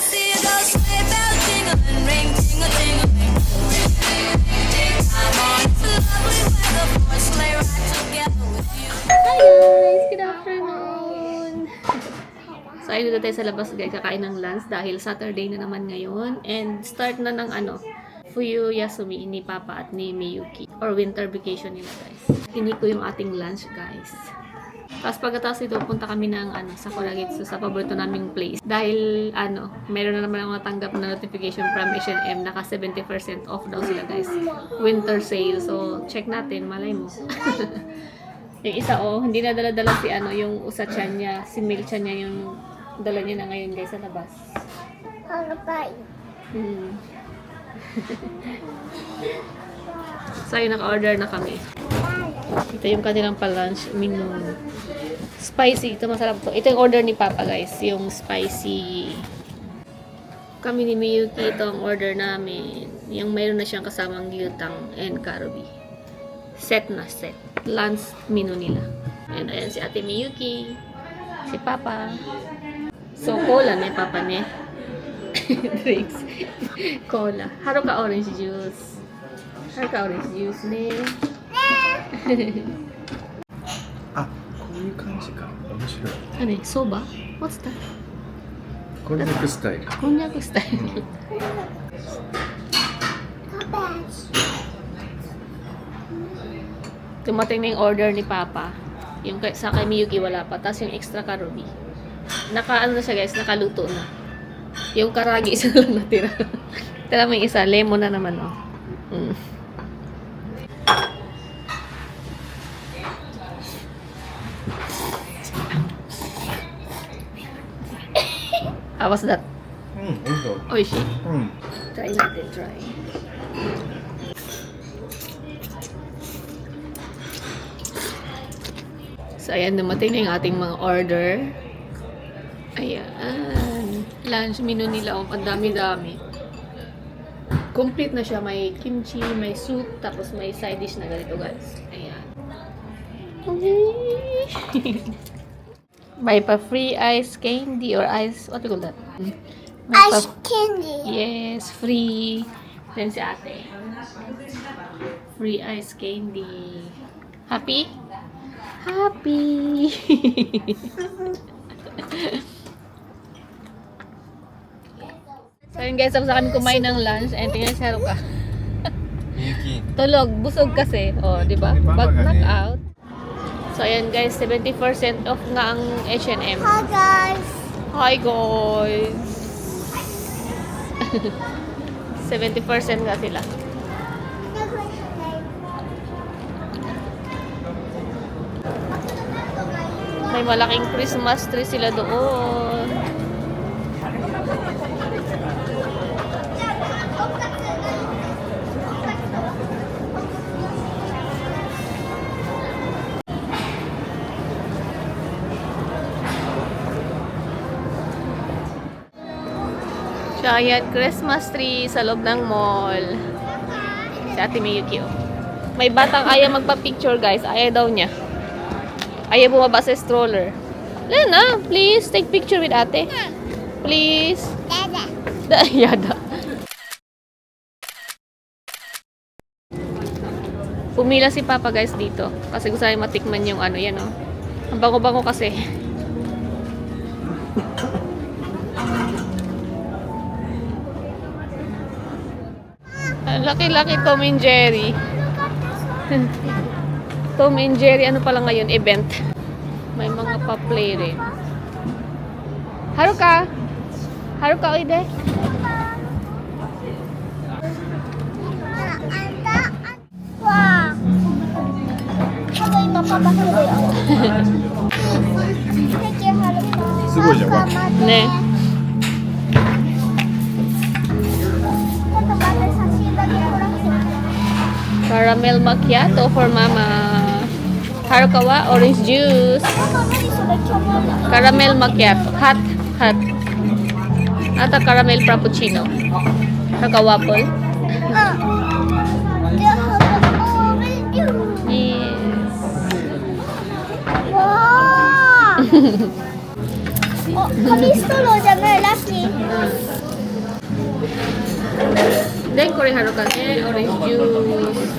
see a ghost sleigh bells jingling, ring ting-a-ting-a-ling. I'm on this lovely weather for a sleigh ride together with you. Hi guys! Good afternoon! So ayun na tayo sa labas guys, kakain ng lunch dahil Saturday na naman ngayon and start na ng Fuyu Yasumi ni Papa at ni Miyuki or winter vacation nila guys. Hindi ko yung ating lunch guys. Tapos pagkatapos ito, punta kami ng Sakuragitsu sa paborito naming place. Dahil meron na naman ako natanggap na notification from H&M, naka 70% off daw sila guys. Winter sale. So check natin, malay mo. Yung isa hindi na dala-dala si yung usa-chan niya, si Mil-chan niya yung dala niya na ngayon guys sa labas. Ano pa? So yun, naka-order na kami. Ito yung kanilang pa-lunch menu. Spicy. Ito masarap to. Ito yung order ni Papa guys. Yung spicy. Kami ni Miyuki, ito ang order namin. Yung mayroon na siyang kasamang gyutang and karubi. Set na set. Lunch menu nila. And ayan si Ate Miyuki. Si Papa. So, cola ni Papa ni. Drinks. Cola. Haruka orange juice. Haruka orange juice ne. あ、こういう感じか。面白い。何そば What's that? こんにゃくスタイル。こんにゃくスタイル。Dumating na yung order ni Papa. Yung sa kay Miyuki wala pa. Tapos yung extra karubi. Na siya guys, nakaluto na. Yung karagi isa lang natira. Tira mo yung isa, lemon na naman How was that? うん、美味しそう。 Oishi? うん。 Try natin, try. So, ayan, dumating na yung ating mga order. Ayan. Lunch menu nila. Ang dami-dami. Complete na siya. May kimchi, may soup, tapos may side dish na ganito, guys. Ayan. May pa free ice candy or ice, what do you call that? May Ice candy. Yes, free. Then si ate. Free ice candy. Happy? Happy! So yun guys, tapos na kami kumain ng lunch and tingnan si Haruka. みゆき。 Tulog, busog kasi. O, di ba? Bag knock out. So ayan guys, 70% off nga ang H&M. Hi guys. Hi guys! 70% nga sila. May malaking Christmas tree sila doon. Giant Christmas tree sa loob ng mall. Si Ate Miyuki. May batang ayaw magpa-picture guys. Ayaw daw niya. Ayaw bumaba sa stroller. Lena, please take picture with ate. Please. Dada. Yada. Pumila si Papa guys dito. Kasi gusto niya matikman yung yan Ang bango-bango kasi. Laki-laki Tom and Jerry. Tom and Jerry, ano pala ngayon? Event. May mga pa-play rin. Haruka! Haruka, oide. Wow. Habay mapapakuluy ako. Thank you, Haruka. すごいじゃん。わ Ne. Caramel macchiato for mama. Haruka wa orange juice. Caramel macchiato. Hot. Ata caramel frappuccino. Haruka waffle. Yes. Wow! Oh, kami solo dyan, Lucky. Haruka orange juice.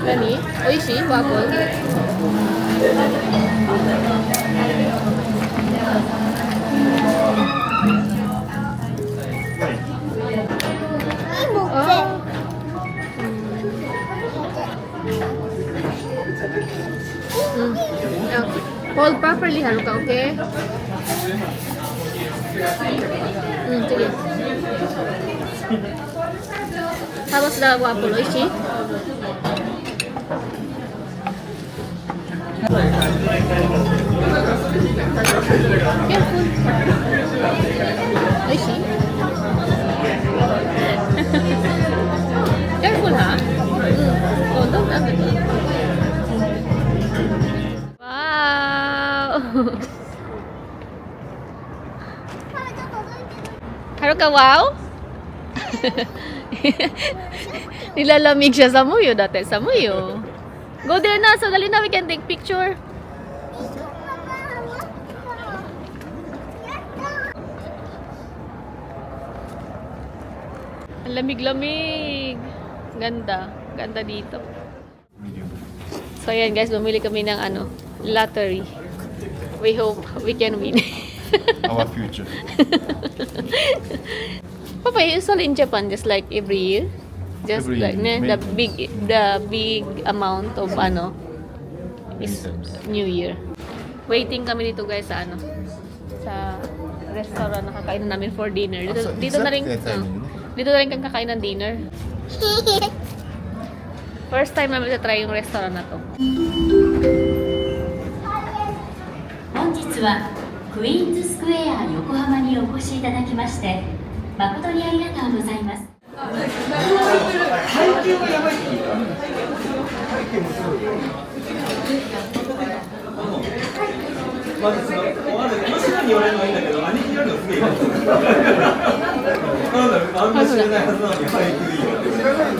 Nani? Oishi? Waffle? 먹지? Hold properly, Haruka, okay? Sige. How was the waffle, Oishi? Careful. Oishi? Careful, ha? Oh, don't have it. Wow! Haruka, wow? Nilalamig siya sa muyo dati. Sa muyo. Go there na. So, dali na. We can take picture. Ang lamig-lamig. Ganda. Ganda dito. So, ayan guys. Bumili kami ng lottery. We hope we can win. Our future. Papa, usually in Japan, just like every year, just Every like year, the maybe. big amount of is New Year. Waiting kami dito guys sa sa restaurant na kakain namin for dinner. Dito na rin dito na rin kang kakain ng dinner. First time namin try yung restaurant na to. 本日はクイーンズスクエア横浜にお越しいただきまして誠にありがとうございます。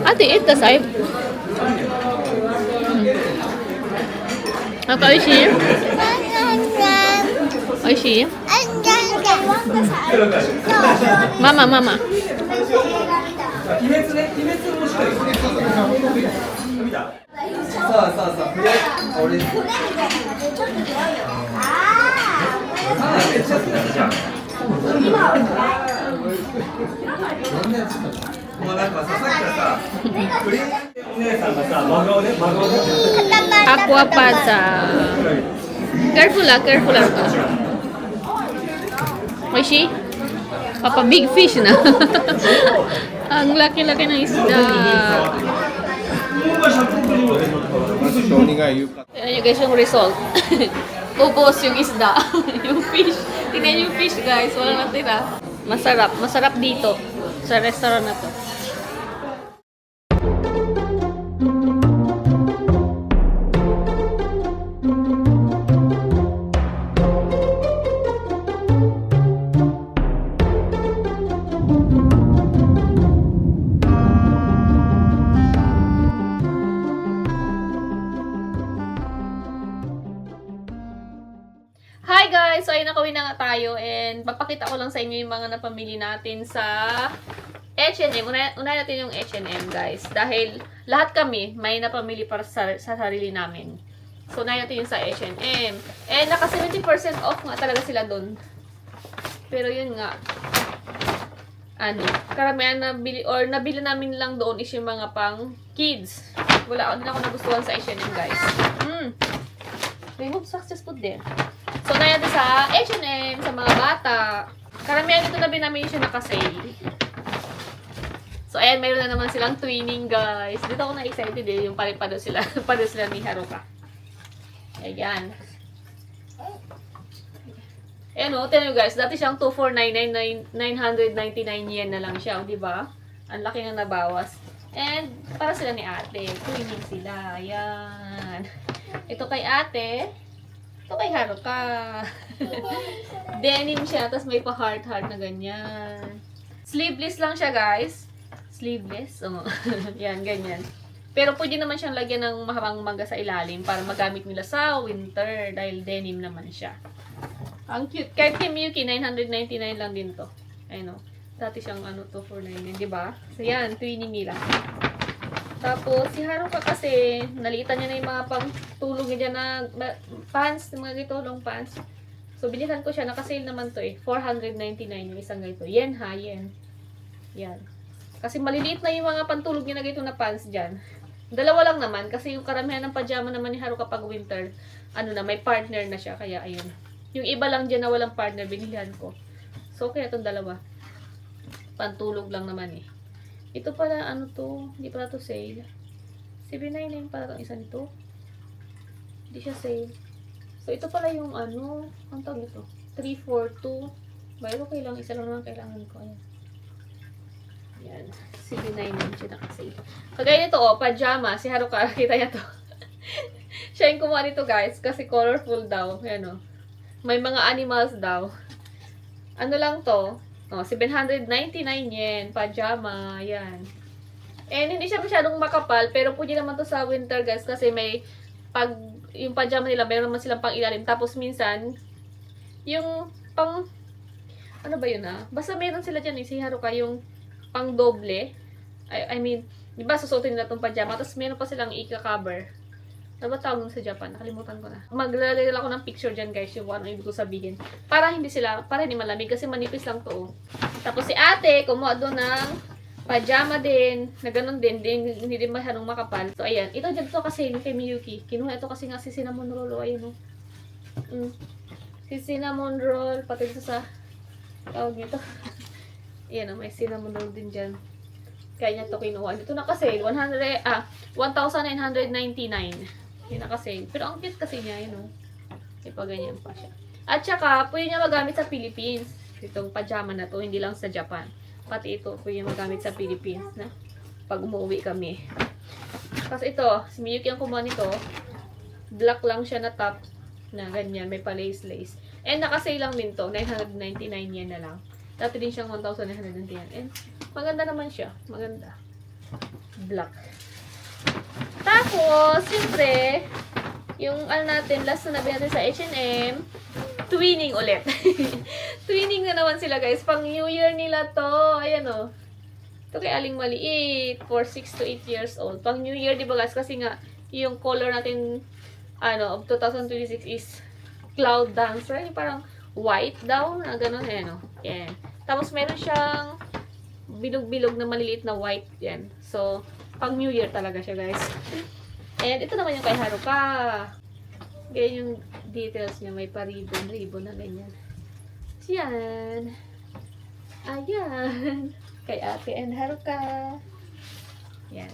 Ate, eat the side. Oishi? Oishi? Mama. もうなんかさ、さっきからさ、クリーンお姉さんがさ、真顔で、真顔で。 Aqua Pazza. Careful ah. Oishi? Papa, big fish na. Ang laki-laki ng isda. Ayan yung guys yung result. Ubos yung isda. Yung fish. Tingnan yung fish guys. Wala natira. Masarap. Masarap dito. Sa restaurant na to. Hi guys! So ayun, nakawin na nga tayo and papakita ko lang sa inyo yung mga napamili natin sa H&M. Unahin natin yung H&M guys. Dahil lahat kami may napamili para sa sarili namin. So unahin natin yung sa H&M. And naka 70% off nga talaga sila dun. Pero yun nga. Karamihan nabili namin lang doon is yung mga pang kids. Wala din ako nagustuhan sa H&M guys. Remove socks, just put there. So, na natin sa H&M, sa mga bata. Karamihan ito na namin siya naka-sale. So, ayan, mayroon na naman silang twinning, guys. Dito ako na-excited eh, yung pare-pado sila ni Haruka. Ayan. Ayan o, tignan nyo guys, dati siyang 2,499, 999 yen na lang siya, di ba? Ang laki na nabawas. And, para sila ni ate, twinning sila. Ayan. Ito kay ate. Ito kay Haruka. Denim siya, tapos may pa-heart-heart na ganyan. Sleeveless lang siya, guys. Sleeveless. Oh. Yan, ganyan. Pero pwede naman siyang lagyan ng mahabang manga sa ilalim para magamit nila sa winter dahil denim naman siya. Ang cute. Kahit kay Miyuki, 999 lang din to. Ayun o. Dati siyang ano to, 499, di ba? So, yan. Twinnie Mila. Tapos, si Haruka kasi, nalitan niya na yung mga pang-tulog niya dyan na pants, mga ganito, long pants. So, binihan ko siya. Naka-sale naman to eh. 499 yung isang ganito. Yen ha, yen. Yan. Kasi maliliit na yung mga pantulog niya na ganito na pants dyan. Dalawa lang naman. Kasi yung karamihan ng pajama naman ni Haruka pag winter, ano na, may partner na siya. Kaya, ayun. Yung iba lang dyan na walang partner, binilihan ko. So, okay na itong dalawa. Pantulog lang naman eh. Ito pala, ano to, hindi pala to sale. 799 pala ang isa nito. Hindi siya sale. So, ito pala yung ano, ang tawag ito? 342. Pero okay lang, isa lang naman kailangan ko. Ayan. Yan. 799 siya naka-sale. Kagaya nito, oh, pajama. Si Haruka, kita niya to. Siya yung kumuha nito, guys, kasi colorful daw. Ayan, oh. May mga animals daw. Ano lang to? Oh, 799 yen. Pajama. Yan. And hindi siya masyadong makapal. Pero pwede naman to sa winter, guys. Kasi may yung pajama nila, meron naman silang pang ilalim. Tapos minsan, yung pang, ano ba yun ah? Basta meron sila dyan eh. Si Haruka yung pang doble. I mean, di ba susuotin nila tong pajama. Tapos meron pa silang ika-cover. Ano ba tawag nun sa Japan? Nakalimutan ko na. Maglalagay lang ako ng picture dyan, guys, yung ano ibig ko sabihin. Para hindi malamig kasi manipis lang to. Oh. Tapos si ate, kumuha doon ng pajama din, na ganun din, hindi din masyadong makapal. So, ayan. Ito dyan to kasi kay Miyuki. Kinuha ito kasi nga si cinnamon roll. O, ayan o. Si cinnamon roll, pati ito sa tawag nito. Ayan o, may cinnamon roll din dyan. Kaya niya to kinuha. Dito na kasi, 1,999. Yung naka-sale. Pero ang cute kasi niya, yun o. Ipaganyan pa siya. At saka, pwede niya magamit sa Philippines. Itong pajama na to, hindi lang sa Japan. Pati ito, pwede niya magamit sa Philippines na pag umuwi kami. Kasi ito, si Miyuki ang kumuha nito. Black lang siya na top na ganyan, may pa-lace-lace. And naka-sale lang din to, 999 yen na lang. Dati din siyang 1,999 yen. And maganda naman siya. Maganda. Black. Tapos, siyempre, yung ano natin, last na nabili natin sa H&M, twinning ulit. Twinning na naman sila, guys. Pang New Year nila to. Ayan o. Ito kay Aling Maliit. For 6 to 8 years old. Pang New Year, di ba, guys? Kasi nga, yung color natin, of 2026 is Cloud Dancer. Yung parang white daw. Na ganun, ayan o. Yan. Tapos, meron siyang bilog-bilog na maliliit na white. Yan. So, pang New Year talaga siya, guys. And ito naman yung kay Haruka. Ganyan yung details niya. May pa-ribbon na ganyan. So, yan. Ayan. Kay Ate and Haruka. Yan.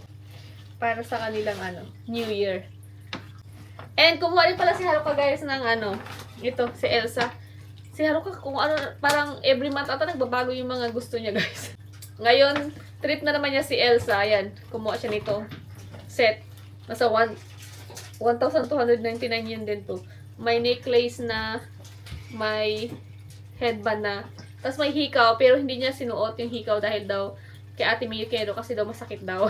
Para sa kanilang New Year. And kumuha rin pala si Haruka, guys, ng ito, si Elsa. Si Haruka, kung parang every month ata nagbabago yung mga gusto niya, guys. Ngayon, trip na naman niya si Elsa. Ayan, kumuha siya nito. Set. Nasa 1,299 yen din to. May necklace na, may headband na. Tapos may hikaw, pero hindi niya sinuot yung hikaw dahil daw kay Ate Miyuki kasi daw masakit daw.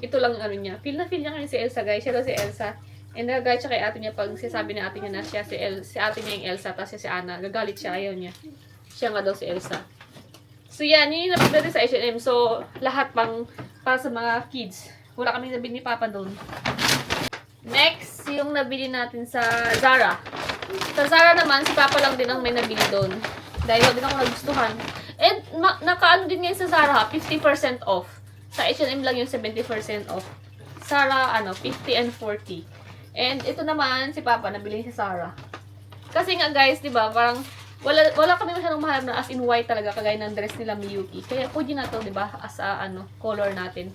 Ito lang yung niya. Feel na niya si Elsa, guys. Siya daw si Elsa. And nagagalit siya kay ate niya pag sinasabi ng ate niya na siya si ate niya yung Elsa, tapos siya si Anna. Gagalit siya, ayaw niya. Siya nga daw si Elsa. So, yan. Yun yung napagdating sa H&M. So, lahat para sa mga kids. Wala kaming nabili ni Papa doon. Next, yung nabili natin sa Zara. Sa Zara naman, si Papa lang din ang may nabili doon. Dahil din ako nagustuhan. And, nakaano din ngayon sa Zara, 50% off. Sa H&M lang yung 70% off. Zara, 50 and 40. And, ito naman, si Papa, nabili sa Zara. Kasi nga, guys, diba, parang, wala kami masyadong mahanap na as in white talaga, kagaya ng dress nila Miyuki. Kaya, pwede na to, diba, as a, color natin.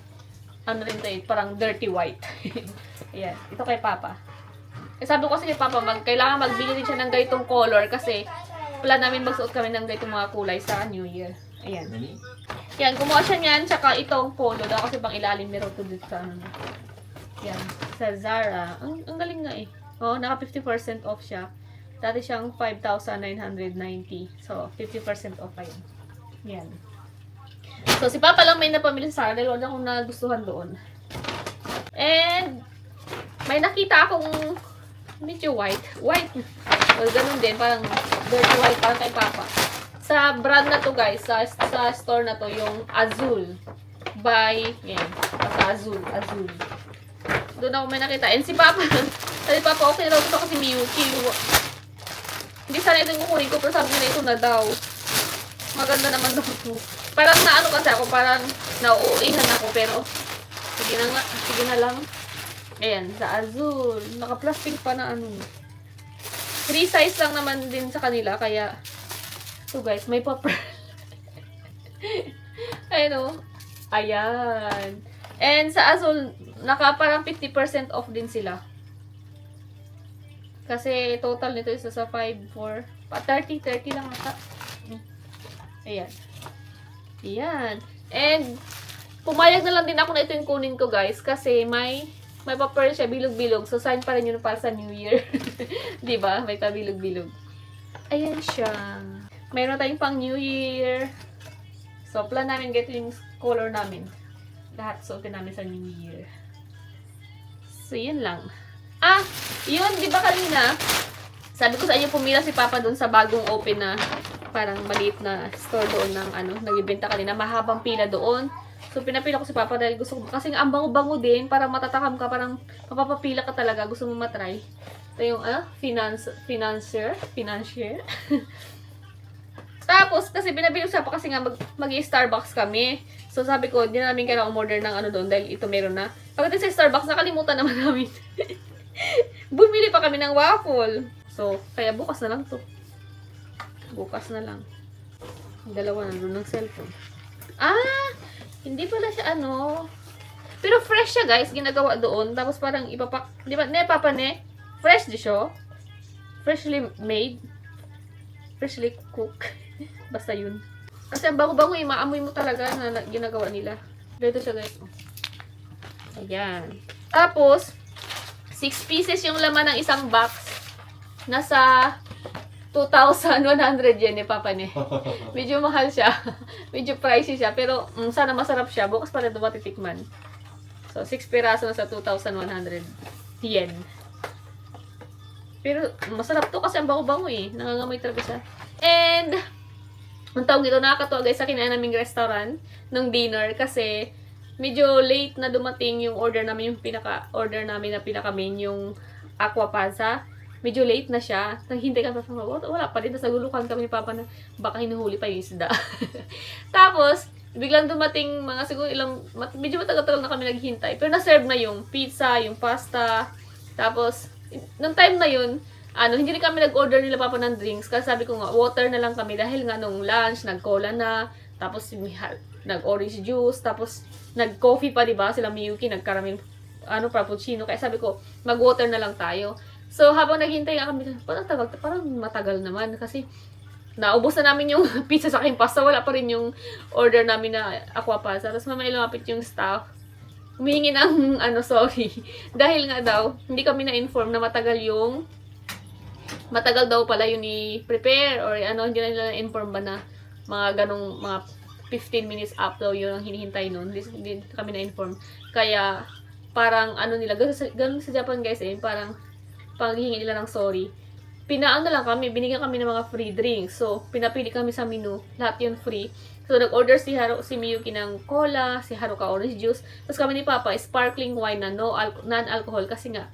Rin to, parang dirty white. Ayan, ito kay Papa. Sabi ko kasi kay Papa, kailangan magbili din siya ng ganitong color kasi wala namin magsuot kami ng ganitong mga kulay sa New Year. Ayan. Yan, kumuha siya niyan, tsaka itong polo daw kasi pang ilalim meron to dito sa yan, sa Zara. Ang galing nga eh. Oh, naka 50% off siya. Dati siyang 5,990. So, 50% off pa yun. Yan. So, si Papa lang may napamili sa Zara dahil wala akong nagustuhan doon. And, may nakita akong medyo white. White. Well, ganun din. Parang dirty white para kay Papa. Sa brand na to guys, sa store na to, yung Azul. By, yan. Sa Azul. Doon ako may nakita. And si Papa, sabi Papa, okay raw ito kasi Miyuki. Hindi sana ito yung kukunin ko, pero sabi nila ito na daw. Maganda naman daw ito. Parang naano kasi ako, parang nauuihan ako, pero sige na nga, sige na lang. Ayan, sa Azul. Naka-plastic pa na ano. 3 size lang naman din sa kanila, kaya so guys, may pa-pearl. Ayun o. Ayan. And sa Azul, parang 50% off din sila. Kasi total nito isa sa 5, 4, 30 lang ata. Ayan. Ayan. And, pumayag na lang din ako na ito yung kunin ko guys. Kasi may pa-pearl siya, bilog-bilog. So, sign pa rin yun para sa New Year. Diba? May pa-bilog-bilog. Ayan siya. Mayroon tayong pang New Year. So, plan namin ganito yung color namin. Lahat suotin namin sa New Year. So, yun lang. Ah! Yun, di ba kanina? Sabi ko sa inyo, pumila si Papa doon sa bagong open na parang maliit na store doon ng nagbibenta kanina. Mahabang pila doon. So, pinapila ko si Papa dahil gusto ko, kasi ang bango-bango din, parang matatakam ka, parang mapapapila ka talaga, gusto mo matry. Ito yung, financier. Tapos, kasi pinapila ko siya pa kasi nga mag-Starbucks kami. So, sabi ko, hindi na namin kailangan umorder ng doon dahil ito meron na. Pagdating sa Starbucks, nakalimutan naman namin. Bumili pa kami ng waffle. So, kaya bukas na lang to. Bukas na lang. Dalawa na doon ng cellphone. Hindi pala siya pero fresh siya guys, ginagawa doon. Tapos parang ipapak, di ba, Papa, fresh di siya. Freshly made. Freshly cooked. Basta yun. Kasi ang bago-bago maamoy mo talaga na ginagawa nila. Dito siya guys. Ayan. Tapos, 6 pieces yung laman ng isang box. Nasa 2,100 yen Papa Medyo mahal siya. Medyo pricey siya. Pero sana masarap siya. Bukas pa rin ito matitikman. So, 6 piraso na sa 2,100 yen. Pero masarap to kasi ang bango-bango Nangangamoy talaga siya. And, ang tawag dito, nakakatuwa guys sa kinain naming restaurant ng dinner kasi medyo late na dumating yung order namin, yung pinaka-order namin na pinaka-main, yung Aquapasa. Medyo late na siya. Naghintay kami pa, wala pa rin. Tapos nagulukan kami ni Papa na baka hinuhuli pa yung isda. Tapos, biglang dumating mga siguro medyo matagal-tagal na kami naghintay. Pero na-serve na yung pizza, yung pasta. Tapos, nung time na yun, hindi rin kami nag-order nila Papa ng drinks. Kasi sabi ko nga, water na lang kami. Dahil nga nung lunch, nag-cola na. Tapos, nag-orange juice. Tapos, nag-coffee pa, diba? Sila Miyuki, nagkaraming, frappuccino. Kaya sabi ko, mag-water na lang tayo. So, habang naghintay nga kami, parang matagal naman. Kasi, naubos na namin yung pizza sa aking pasta. Wala pa rin yung order namin na Aquapasa. Tapos, mamaya lumapit yung staff. Humihingi ng, sorry. Dahil nga daw, hindi kami na-inform na matagal daw pala yung i-prepare or hindi na nila na-inform ba na mga 15 minutes up daw yun ang hinihintay nun. Hindi kami na-inform. Kaya, parang nila, ganun sa Japan guys parang paghihingi nila ng sorry. Pinaano lang kami, binigyan kami ng mga free drinks. So, pinapili kami sa menu, lahat yun free. So, nag-order si Miyuki ng cola, si Haruka orange juice. Tapos kami ni Papa, sparkling wine na non-alcohol kasi nga,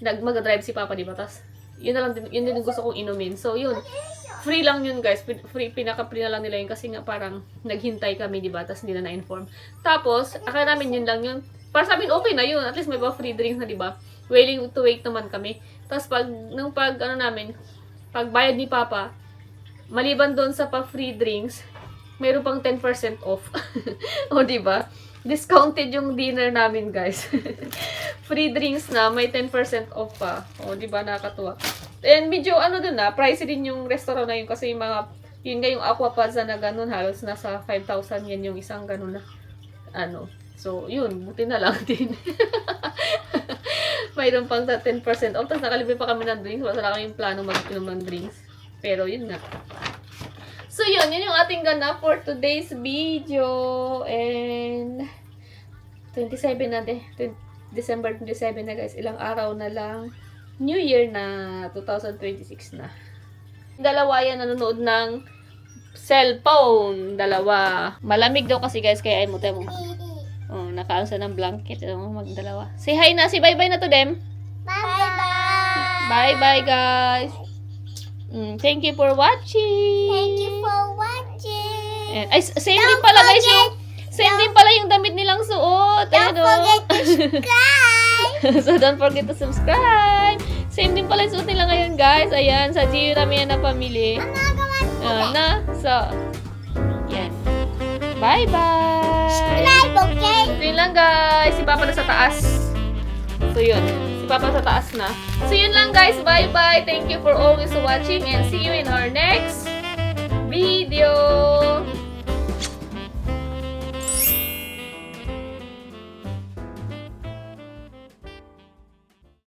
mag-drive si Papa, diba? Tapos, yun din gusto kong inumin. So, yun. Free lang yun, guys. Pinaka-free na lang nila yun kasi nga parang naghintay kami, diba? Tapos, hindi na na-inform. Tapos, akala namin yun lang yun. Para sa amin, okay na yun. At least may ba free drinks na, diba? Willing to wait naman kami. Tapos, pagbayad ni Papa, maliban doon sa pa-free drinks, mayroon pang 10% off. O, diba? Discounted yung dinner namin, guys. Free drinks na, may 10% off pa. O, diba? Nakakatuwa. And medyo, pricey din yung restaurant na yun kasi yun nga yung Aquapasa na ganun, halos nasa 5,000 yan yung isang ganun na, So, yun, buti na lang din. Mayroon pang 10% off. Tapos nakalibre pa kami ng drinks. Wala kami yung plano mag-inom ng drinks. Pero yun nga. So yun yung ating ganap for today's video. And 27 na December 27 na guys. Ilang araw na lang. New Year na 2026 na. Dalawa yan nanonood ng cellphone. Dalawa. Malamig daw kasi guys, kaya ay mo. Oh, nakaansa ng blanket. Magdalawa. Say hi na. Say bye-bye na to them. Bye-bye. Bye-bye guys. Thank you for watching. Thank you for watching. And, ay, same din pala guys yung same din pala yung damit nilang suot. Don't forget to subscribe. So don't forget to subscribe. Same din pala yung suot nila ngayon guys. Ayan, sa Gio namin na pamili. So, yan. Bye-bye. Subscribe, okay? So yun lang guys. Si Papa na sa taas. So yun. Si Papa sa taas na. So yun lang guys. Bye-bye. Thank you for always watching and see you in our next video.